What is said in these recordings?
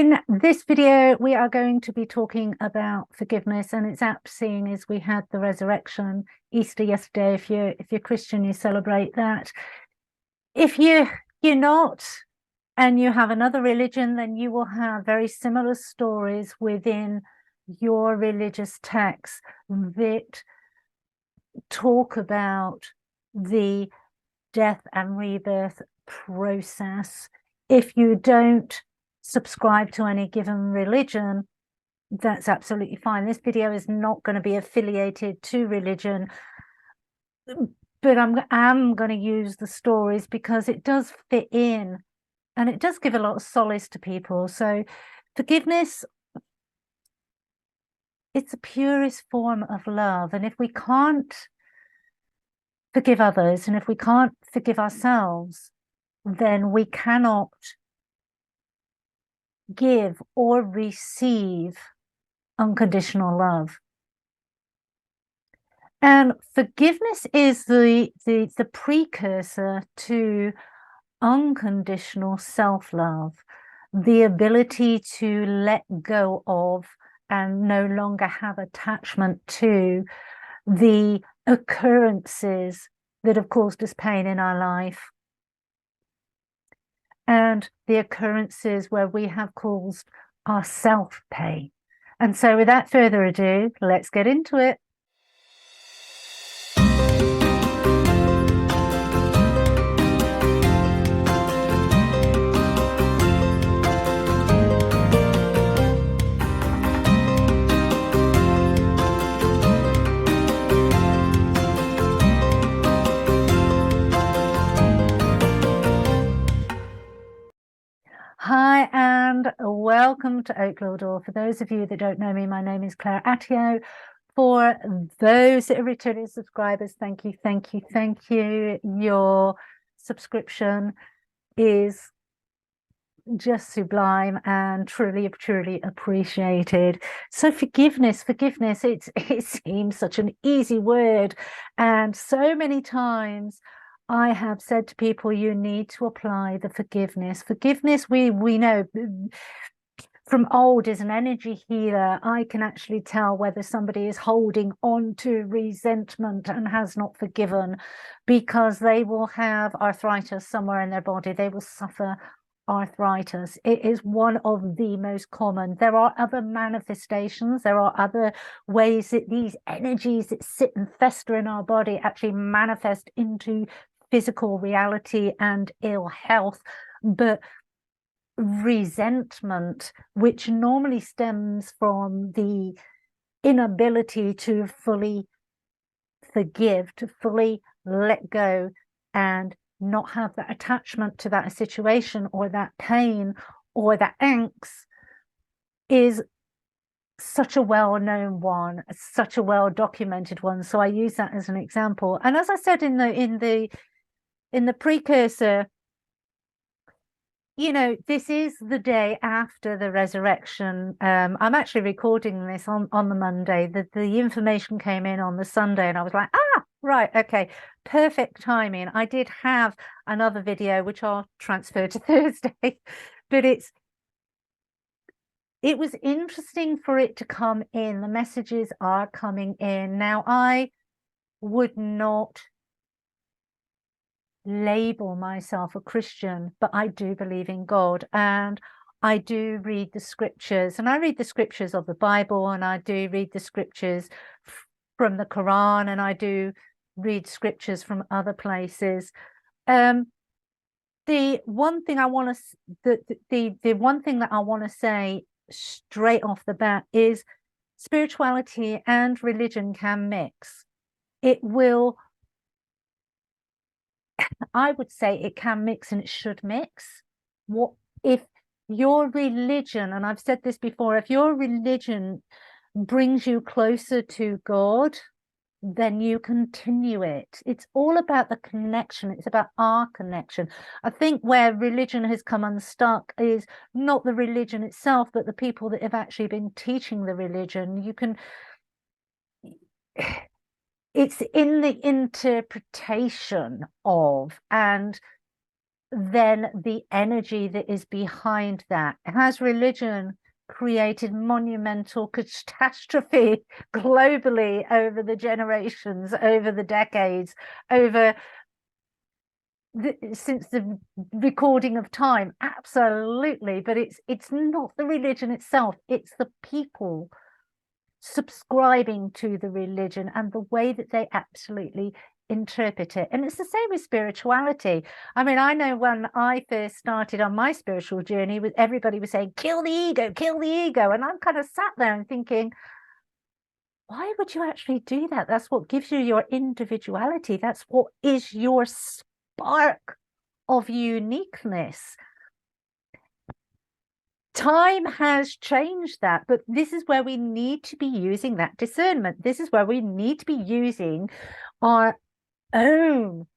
In this video, we are going to be talking about forgiveness, and it's apt seeing as we had the resurrection, Easter yesterday. If you're Christian, you celebrate that. If you're not, and you have another religion, then you will have very similar stories within your religious texts that talk about the death and rebirth process. If you don't subscribe to any given religion, that's absolutely fine. This video is not going to be affiliated to religion, but I'm going to use the stories because it does fit in and it does give a lot of solace to people. So forgiveness, it's the purest form of love. And if we can't forgive others, and if we can't forgive ourselves, then we cannot give or receive unconditional love. And forgiveness is the precursor to unconditional self-love, the ability to let go of and no longer have attachment to the occurrences that have caused us pain in our life, and the occurrences where we have caused ourself pain. And so without further ado, let's get into it. Hi, and welcome to Oaklaw Door. For those of you that don't know me, my name is Claire Attio. For those that are returning subscribers, thank you, thank you, thank you. Your subscription is just sublime and truly, truly appreciated. So forgiveness, it seems such an easy word. And so many times I have said to people, you need to apply the forgiveness. Forgiveness, we know from old, is an energy healer. I can actually tell whether somebody is holding on to resentment and has not forgiven, because they will have arthritis somewhere in their body. They will suffer arthritis. It is one of the most common. There are other manifestations. There are other ways that these energies that sit and fester in our body actually manifest into physical reality and ill health. But resentment, which normally stems from the inability to fully forgive, to fully let go and not have that attachment to that situation or that pain or that angst, is such a well-known one, such a well-documented one. So I use that as an example. And as I said in the precursor, you know, this is the day after the resurrection. I'm actually recording this on the Monday. The information came in on the Sunday, and I was like, right, okay, perfect timing. I did have another video which I'll transfer to Thursday, but it was interesting for it to come in. The messages are coming in. Now, I would not label myself a Christian, but I do believe in God, and I do read the scriptures, and I read the scriptures of the Bible, and I do read the scriptures from the Quran, and I do read scriptures from other places. The one thing I want to the one thing that I want to say straight off the bat is spirituality and religion can mix. It will, I would say it can mix, and it should mix. What if your religion, and I've said this before, if your religion brings you closer to God, then you continue it. It's all about the connection. It's about our connection. I think where religion has come unstuck is not the religion itself, but the people that have actually been teaching the religion. You can, it's in the interpretation of, and then the energy that is behind that. Has religion created monumental catastrophe globally over the generations, over the decades, since the recording of time? Absolutely. But it's not the religion itself, it's the people subscribing to the religion and the way that they absolutely interpret it. And it's the same with spirituality. I mean, I know when I first started on my spiritual journey, with everybody was saying, kill the ego, kill the ego. And I'm kind of sat there and thinking, why would you actually do that? That's what gives you your individuality. That's what is your spark of uniqueness. Time has changed that, but this is where we need to be using that discernment. This is where we need to be using our own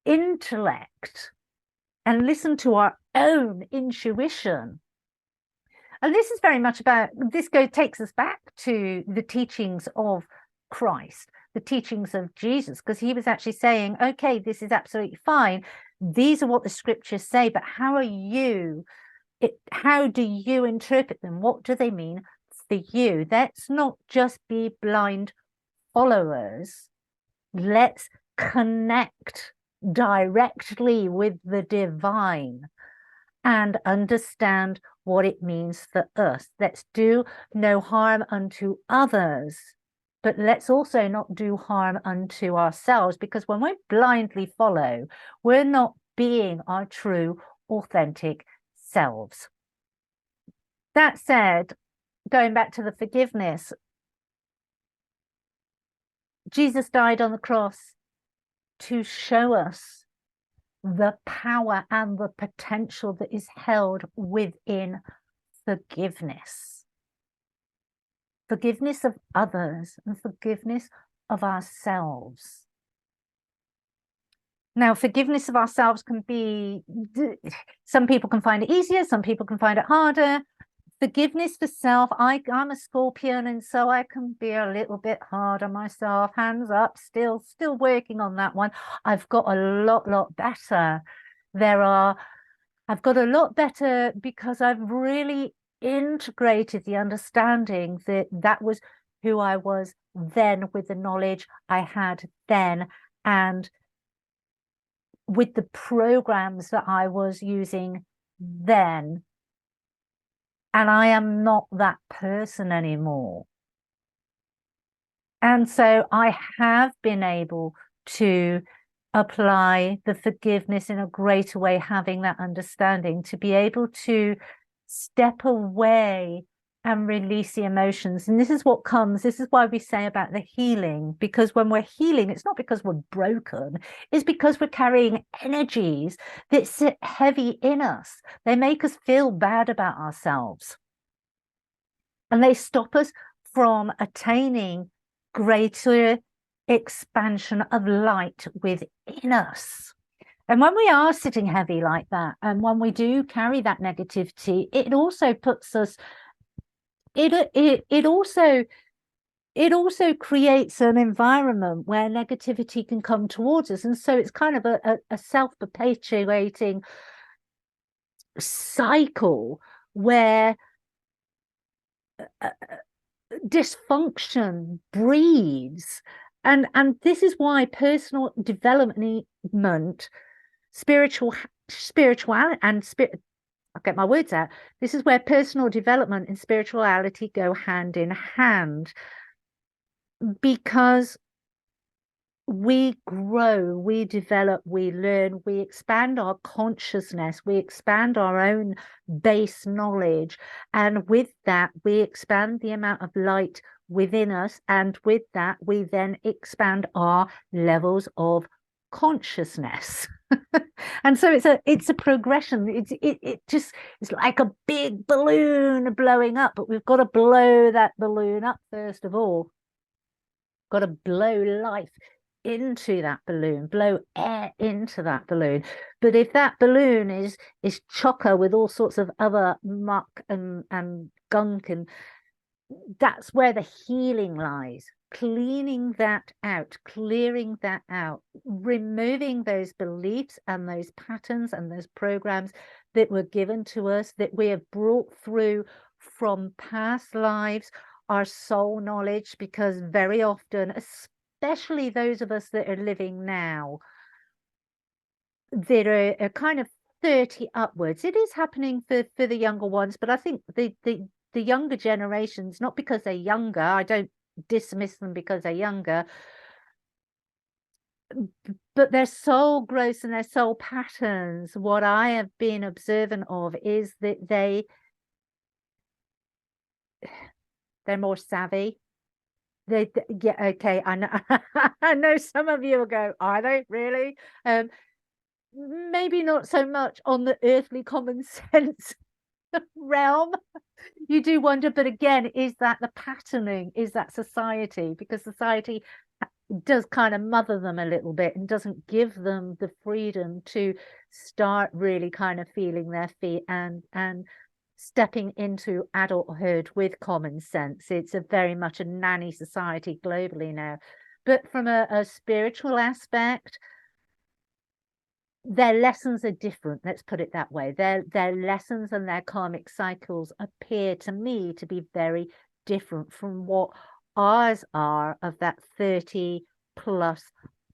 intellect and listen to our own intuition. And this is very much about, takes us back to the teachings of Christ, the teachings of Jesus, because he was actually saying, okay, this is absolutely fine. These are what the scriptures say, but how do you interpret them? What do they mean for you? Let's not just be blind followers. Let's connect directly with the divine and understand what it means for us. Let's do no harm unto others, but let's also not do harm unto ourselves, because when we blindly follow, we're not being our true, authentic selves. That said, going back to the forgiveness, Jesus died on the cross to show us the power and the potential that is held within forgiveness. Forgiveness of others and forgiveness of ourselves. Now, forgiveness of ourselves can be, some people can find it easier, some people can find it harder. Forgiveness for self, I'm a Scorpion, and so I can be a little bit hard on myself. Hands up, still working on that one. I've got a lot better. I've got a lot better because I've really integrated the understanding that that was who I was then, with the knowledge I had then, and with the programs that I was using then. And I am not that person anymore. And so I have been able to apply the forgiveness in a greater way, having that understanding, to be able to step away and release the emotions. And this is why we say about the healing, because when we're healing, it's not because we're broken, it's because we're carrying energies that sit heavy in us. They make us feel bad about ourselves, and they stop us from attaining greater expansion of light within us. And when we are sitting heavy like that, and when we do carry that negativity, it also puts us, it also creates an environment where negativity can come towards us. And so it's kind of a self-perpetuating cycle where dysfunction breeds. And this is why personal development, spirituality and spirit, I'll get my words out. This is where personal development and spirituality go hand in hand, because we grow, we develop, we learn, we expand our consciousness, we expand our own base knowledge. And with that, we expand the amount of light within us. And with that, we then expand our levels of consciousness. And so it's a progression. It's like a big balloon blowing up, but we've got to blow that balloon up first of all. Got to blow life into that balloon, blow air into that balloon. But if that balloon is chocker with all sorts of other muck and gunk, and that's where the healing lies, cleaning that out, clearing that out, removing those beliefs and those patterns and those programs that were given to us, that we have brought through from past lives, our soul knowledge, because very often, especially those of us that are living now, that are kind of 30 upwards. It is happening for the younger ones, but I think the younger generations, not because they're younger, I don't dismiss them because they're younger, but their soul growth and their soul patterns, what I have been observant of is that they're more savvy. Yeah, okay, I know. I know some of you will go, are they really? Maybe not so much on the earthly common sense realm. You do wonder, but again, is that the patterning? Is that society? Because society does kind of mother them a little bit and doesn't give them the freedom to start really kind of feeling their feet and stepping into adulthood with common sense. It's a very much a nanny society globally now. But from a spiritual aspect, their lessons are different, let's put it that way. Their lessons and their karmic cycles appear to me to be very different from what ours are of that 30 plus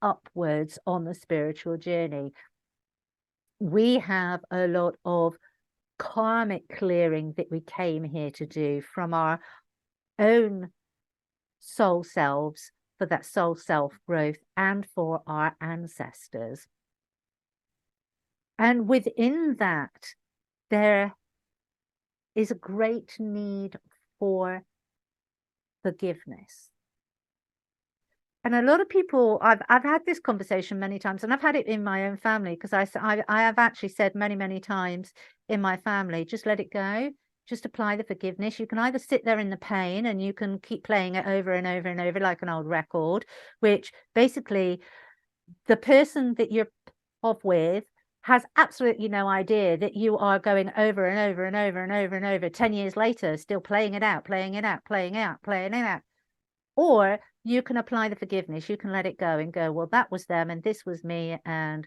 upwards on the spiritual journey. We have a lot of karmic clearing that we came here to do from our own soul selves, for that soul self growth, and for our ancestors. And within that, there is a great need for forgiveness. And a lot of people, I've had this conversation many times, and I've had it in my own family, because I have actually said many times in my family, just let it go, just apply the forgiveness. You can either sit there in the pain and you can keep playing it over and over and over like an old record, which basically the person that you're off with has absolutely no idea that you are going over and over and over and over and over 10 years later, still playing it out, playing it out, playing it out, playing it out. Or you can apply the forgiveness. You can let it go and go, well, that was them and this was me, and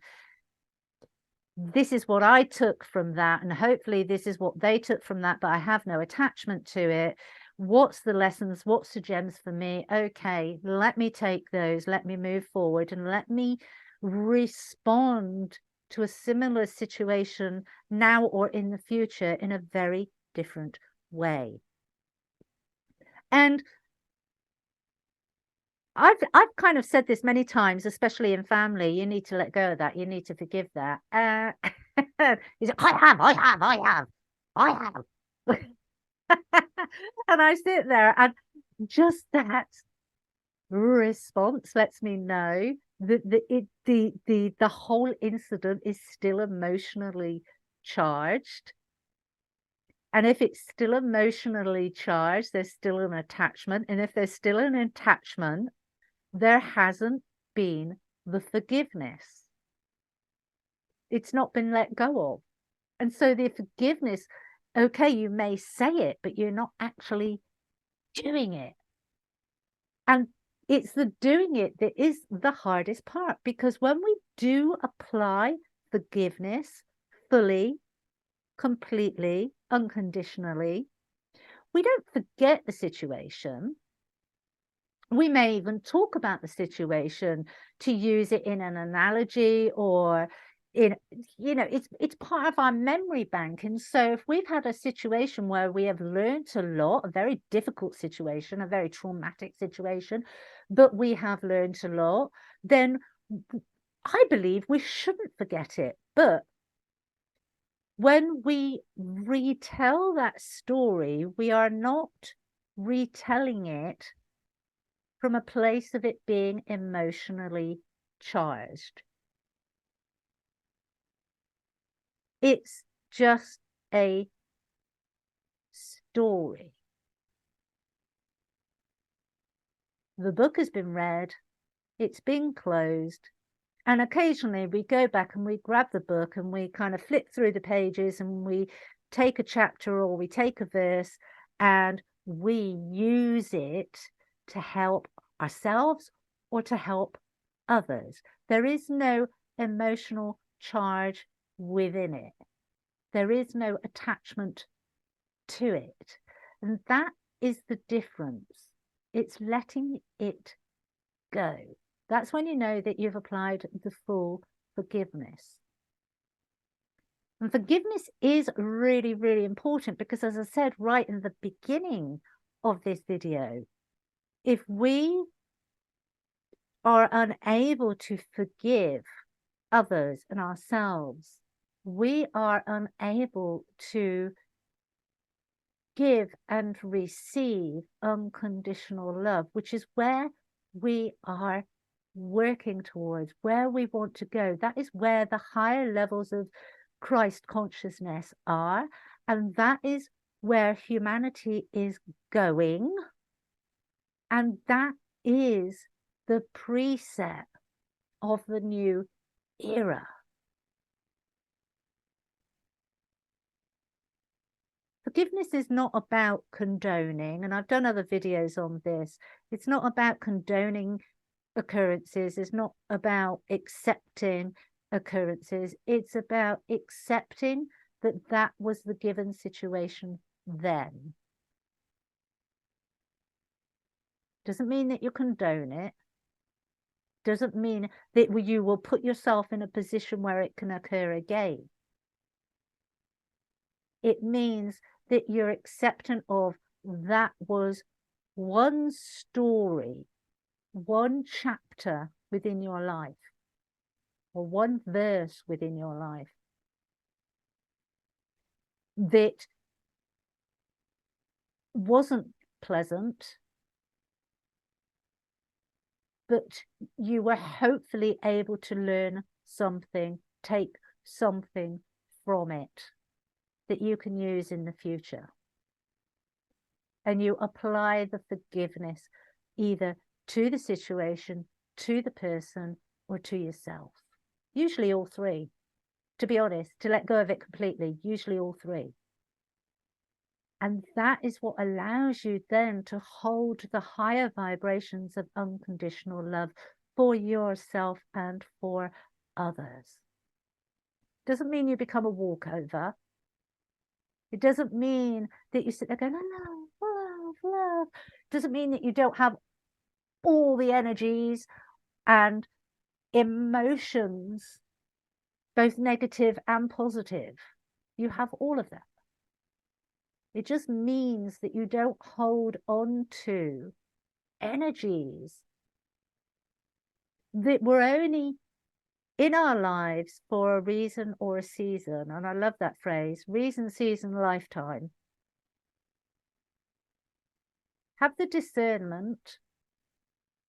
this is what I took from that, and hopefully this is what they took from that, but I have no attachment to it. What's the lessons? What's the gems for me? Okay, let me take those, let me move forward, and let me respond to a similar situation now or in the future in a very different way. And I've kind of said this many times, especially in family. You need to let go of that. You need to forgive that. He's like, I have. And I sit there, and just that response lets me know that the whole incident is still emotionally charged. And if it's still emotionally charged, there's still an attachment. And if there's still an attachment, there hasn't been the forgiveness. It's not been let go of. And so the forgiveness, okay, you may say it, but you're not actually doing it. And it's the doing it that is the hardest part, because when we do apply forgiveness fully, completely, unconditionally, we don't forget the situation. We may even talk about the situation to use it in an analogy, or in, it's part of our memory bank. And so if we've had a situation where we have learned a lot, a very difficult situation, a very traumatic situation, but we have learned a lot, then I believe we shouldn't forget it. But when we retell that story, we are not retelling it from a place of it being emotionally charged. It's just a story. The book has been read, it's been closed, and occasionally we go back and we grab the book and we kind of flip through the pages and we take a chapter or we take a verse and we use it to help ourselves or to help others. There is no emotional charge within it. There is no attachment to it. And that is the difference. It's letting it go. That's when you know that you've applied the full forgiveness. And forgiveness is really, really important because, as I said right in the beginning of this video, if we are unable to forgive others and ourselves, we are unable to give and receive unconditional love, which is where we are working towards, where we want to go. That is where the higher levels of Christ consciousness are, and that is where humanity is going, and that is the preset of the new era. Forgiveness is not about condoning, and I've done other videos on this. It's not about condoning occurrences. It's not about accepting occurrences. It's about accepting that that was the given situation then. Doesn't mean that you condone it. Doesn't mean that you will put yourself in a position where it can occur again. It means that you're accepting of that was one story, one chapter within your life, or one verse within your life that wasn't pleasant, but you were hopefully able to learn something, take something from it that you can use in the future. And you apply the forgiveness either to the situation, to the person, or to yourself. Usually all three. To be honest, to let go of it completely, usually all three. And that is what allows you then to hold the higher vibrations of unconditional love for yourself and for others. Doesn't mean you become a walkover. It doesn't mean that you sit there going, love, love, love. Doesn't mean that you don't have all the energies and emotions, both negative and positive. You have all of that. It just means that you don't hold on to energies that were only in our lives for a reason or a season. And I love that phrase, reason, season, lifetime. Have the discernment.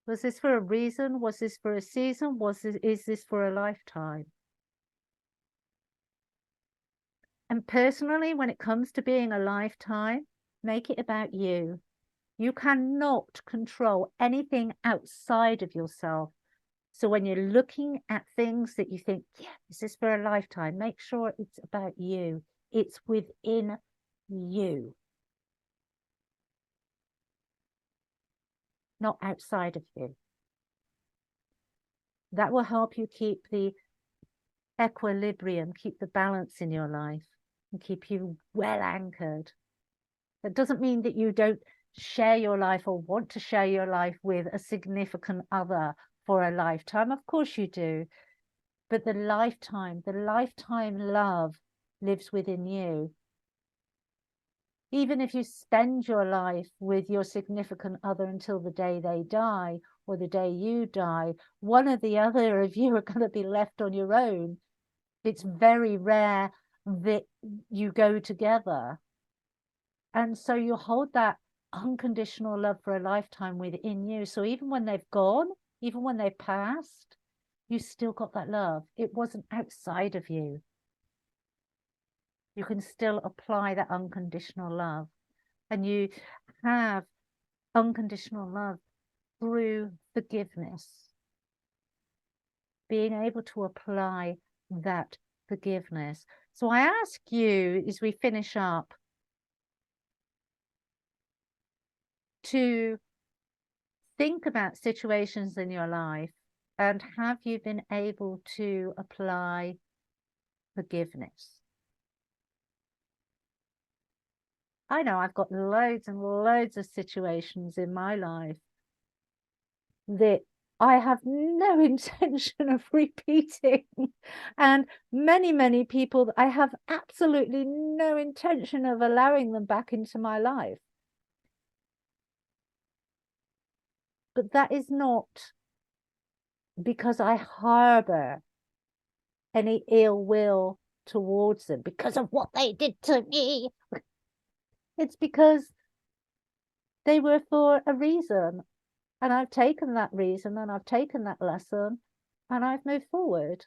Was this for a reason? Was this for a season? Is this for a lifetime? And personally, when it comes to being a lifetime, make it about you. You cannot control anything outside of yourself. So when you're looking at things that you think, yeah, is this for a lifetime? Make sure it's about you. It's within you, not outside of you. That will help you keep the equilibrium, keep the balance in your life, and keep you well anchored. That doesn't mean that you don't share your life or want to share your life with a significant other for a lifetime. Of course you do. But the lifetime love lives within you. Even if you spend your life with your significant other until the day they die or the day you die, one or the other of you are going to be left on your own. It's very rare that you go together. And so you hold that unconditional love for a lifetime within you. So even when they've gone, even when they've passed, you still got that love. It wasn't outside of you. You can still apply that unconditional love. And you have unconditional love through forgiveness. Being able to apply that forgiveness. So I ask you, as we finish up, to think about situations in your life, and have you been able to apply forgiveness? I know I've got loads and loads of situations in my life that I have no intention of repeating, and many people that I have absolutely no intention of allowing them back into my life. But that is not because I harbor any ill will towards them because of what they did to me. It's because they were for a reason, and I've taken that reason and I've taken that lesson and I've moved forward,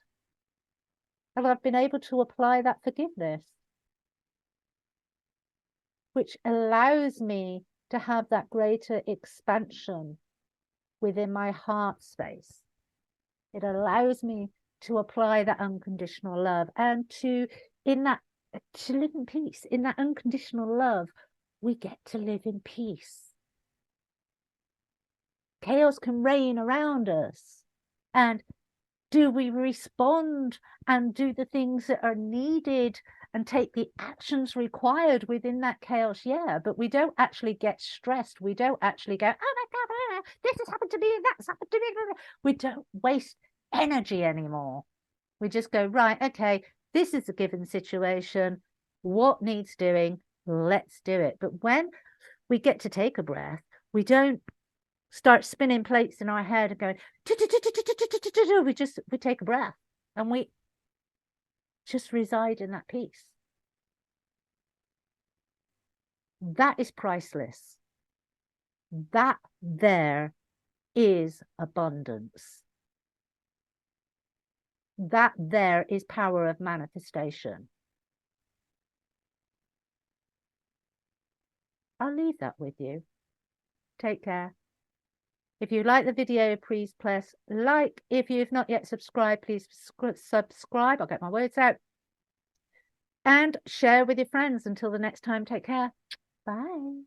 and I've been able to apply that forgiveness, which allows me to have that greater expansion within my heart space. It allows me to apply that unconditional love, and to live in peace. In that unconditional love, we get to live in peace. Chaos can reign around us, and do we respond and do the things that are needed and take the actions required within that chaos? Yeah, but we don't actually get stressed. We don't actually go, oh my God, this has happened to me, that's happened to me. We don't waste energy anymore. We just go, right, okay, this is a given situation. What needs doing? Let's do it. But when we get to take a breath, we don't start spinning plates in our head and going, we take a breath and we just reside in that peace. That is priceless. That there is abundance. That there is power of manifestation. I'll leave that with you. Take care. If you like the video, please press like. If you've not yet subscribed, please subscribe. I'll get my words out. And share with your friends. Until the next time, take care. Bye.